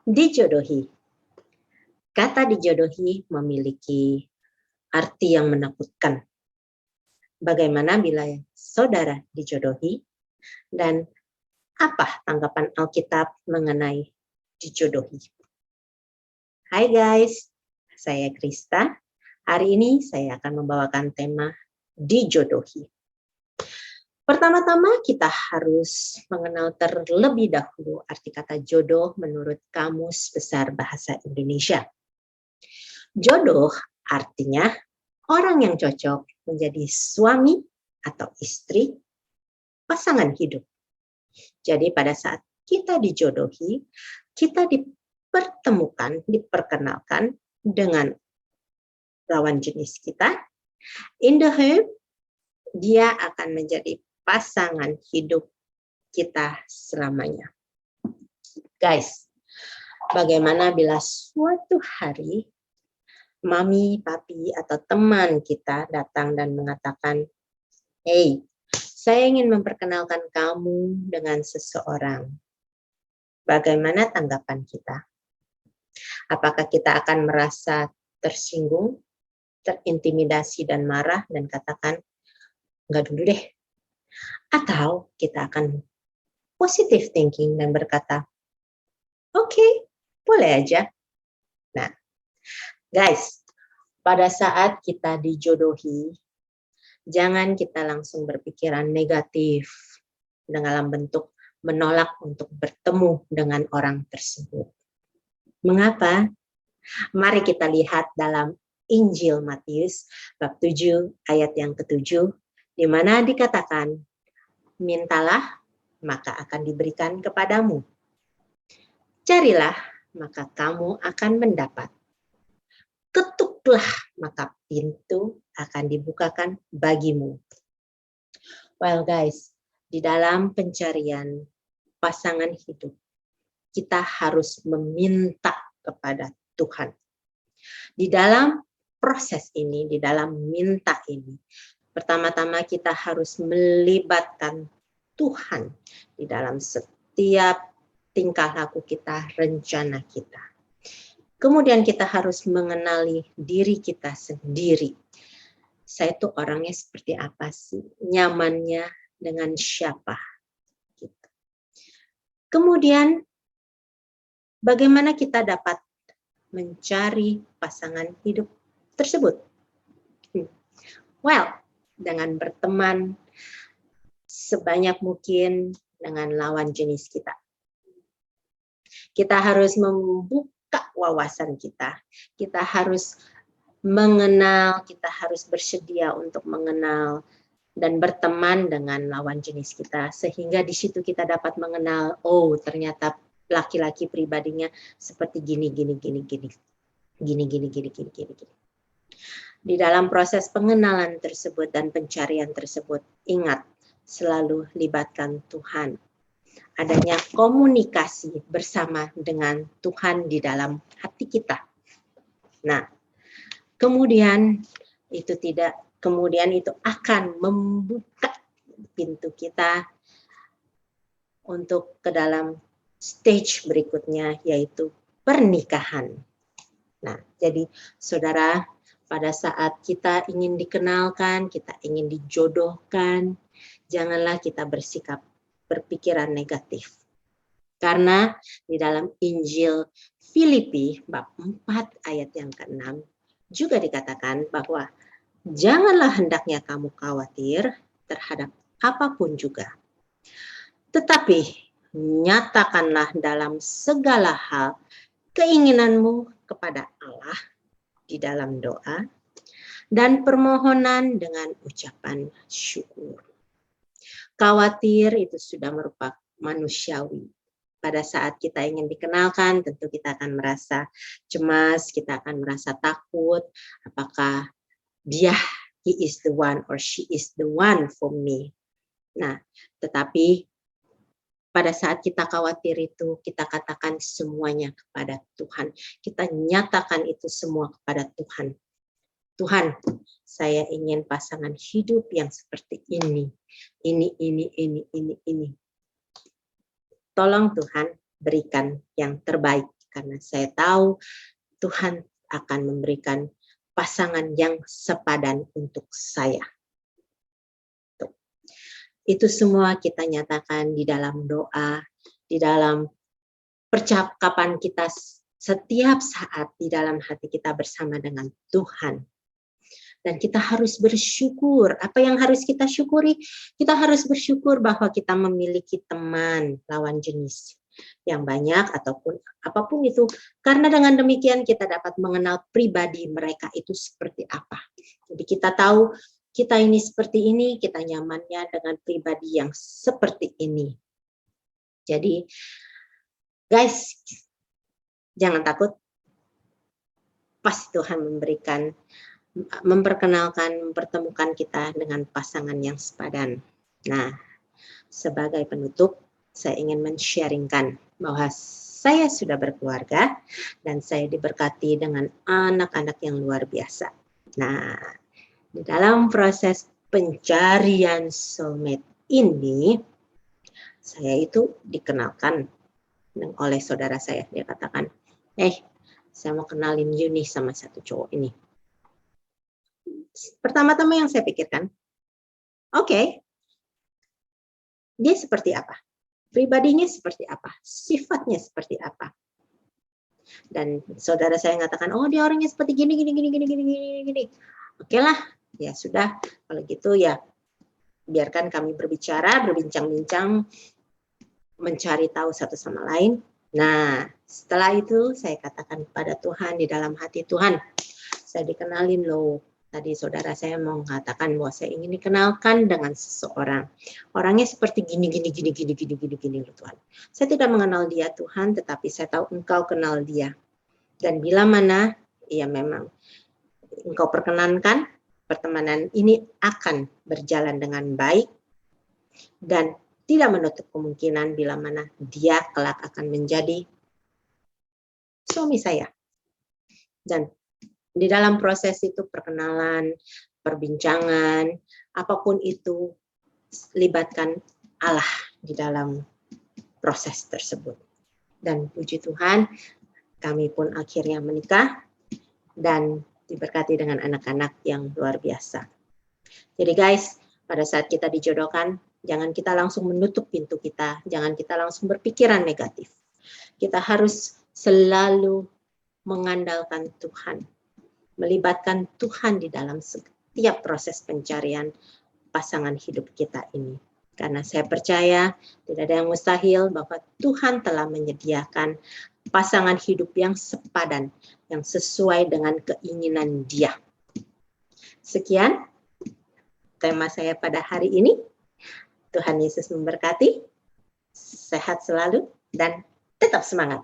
Dijodohi. Kata dijodohi memiliki arti yang menakutkan. Bagaimana bila saudara dijodohi? Dan apa tanggapan Alkitab mengenai dijodohi? Hai guys, saya Krista. Hari ini saya akan membawakan tema dijodohi. Pertama-tama kita harus mengenal terlebih dahulu arti kata jodoh menurut Kamus Besar Bahasa Indonesia. Jodoh artinya orang yang cocok menjadi suami atau istri, pasangan hidup. Jadi pada saat kita dijodohi, kita diperkenalkan dengan lawan jenis kita. In the home, dia akan menjadi pasangan hidup kita selamanya. Guys, bagaimana bila suatu hari mami, papi, atau teman kita datang dan mengatakan, "Hey, saya ingin memperkenalkan kamu dengan seseorang." Bagaimana tanggapan kita? Apakah kita akan merasa tersinggung, terintimidasi, dan marah, dan katakan, "Enggak dulu deh." Atau kita akan positive thinking dan berkata, "Oke, boleh aja." Nah, guys, pada saat kita dijodohi, jangan kita langsung berpikiran negatif dalam bentuk menolak untuk bertemu dengan orang tersebut. Mengapa? Mari kita lihat dalam Injil Matius bab 7 ayat yang ke-7, di mana dikatakan, "Mintalah, maka akan diberikan kepadamu. Carilah, maka kamu akan mendapat. Ketuklah, maka pintu akan dibukakan bagimu." Well guys, di dalam pencarian pasangan hidup, kita harus meminta kepada Tuhan. Di dalam proses ini, di dalam minta ini, pertama-tama kita harus melibatkan Tuhan di dalam setiap tingkah laku kita, rencana kita. Kemudian kita harus mengenali diri kita sendiri. Saya tuh orangnya seperti apa sih? Nyamannya dengan siapa? Gitu. Kemudian bagaimana kita dapat mencari pasangan hidup tersebut? Well, dengan berteman sebanyak mungkin dengan lawan jenis kita. Kita harus membuka wawasan kita. Kita harus mengenal, kita harus bersedia untuk mengenal dan berteman dengan lawan jenis kita. Sehingga di situ kita dapat mengenal, oh ternyata laki-laki pribadinya seperti gini. Di dalam proses pengenalan tersebut dan pencarian tersebut, ingat, selalu libatkan Tuhan. Adanya komunikasi bersama dengan Tuhan di dalam hati kita. Nah, kemudian itu akan membuka pintu kita untuk ke dalam stage berikutnya, yaitu pernikahan. Nah, jadi saudara, pada saat kita ingin dikenalkan, kita ingin dijodohkan, janganlah kita berpikiran negatif. Karena di dalam Injil Filipi bab 4 ayat yang ke-6 juga dikatakan bahwa janganlah hendaknya kamu khawatir terhadap apapun juga. Tetapi nyatakanlah dalam segala hal keinginanmu kepada Allah di dalam doa dan permohonan dengan ucapan syukur. Khawatir itu sudah merupakan manusiawi. Pada saat kita ingin dikenalkan, tentu kita akan merasa cemas, kita akan merasa takut, apakah he is the one or she is the one for me. Nah, tetapi pada saat kita khawatir itu, kita katakan semuanya kepada Tuhan. Kita nyatakan itu semua kepada Tuhan. Tuhan, saya ingin pasangan hidup yang seperti ini. Ini. Tolong Tuhan berikan yang terbaik, karena saya tahu Tuhan akan memberikan pasangan yang sepadan untuk saya. Itu semua kita nyatakan di dalam doa, di dalam percakapan kita setiap saat di dalam hati kita bersama dengan Tuhan. Dan kita harus bersyukur. Apa yang harus kita syukuri? Kita harus bersyukur bahwa kita memiliki teman lawan jenis yang banyak ataupun apapun itu. Karena dengan demikian kita dapat mengenal pribadi mereka itu seperti apa. Jadi kita tahu kita ini seperti ini, kita nyamannya dengan pribadi yang seperti ini. Jadi, guys, jangan takut. Pasti Tuhan mempertemukan kita dengan pasangan yang sepadan. Nah, sebagai penutup, saya ingin men-sharingkan bahwa saya sudah berkeluarga dan saya diberkati dengan anak-anak yang luar biasa. Nah, di dalam proses pencarian soulmate ini, saya itu dikenalkan oleh saudara saya. Dia katakan, saya mau kenalin Yuni sama satu cowok ini. Pertama-tama yang saya pikirkan, oke, dia seperti apa? Pribadinya seperti apa? Sifatnya seperti apa? Dan saudara saya mengatakan, oh dia orangnya seperti gini. Oke lah, ya sudah, kalau gitu ya biarkan kami berbincang-bincang, mencari tahu satu sama lain. Nah, setelah itu saya katakan kepada Tuhan di dalam hati, Tuhan, saya dikenalin loh. Tadi saudara saya mau mengatakan bahwa saya ingin dikenalkan dengan seseorang. Orangnya seperti gini loh Tuhan. Saya tidak mengenal dia Tuhan, tetapi saya tahu Engkau kenal dia. Dan bila mana, ya memang Engkau perkenankan, pertemanan ini akan berjalan dengan baik dan tidak menutup kemungkinan bila mana dia kelak akan menjadi suami saya. Dan di dalam proses itu perkenalan, perbincangan, apapun itu, libatkan Allah di dalam proses tersebut. Dan puji Tuhan, kami pun akhirnya menikah dan diberkati dengan anak-anak yang luar biasa. Jadi guys, pada saat kita dijodohkan, jangan kita langsung menutup pintu kita, jangan kita langsung berpikiran negatif. Kita harus selalu mengandalkan Tuhan, melibatkan Tuhan di dalam setiap proses pencarian pasangan hidup kita ini. Karena saya percaya tidak ada yang mustahil bahwa Tuhan telah menyediakan pasangan hidup yang sepadan, yang sesuai dengan keinginan Dia. Sekian tema saya pada hari ini. Tuhan Yesus memberkati, sehat selalu, dan tetap semangat.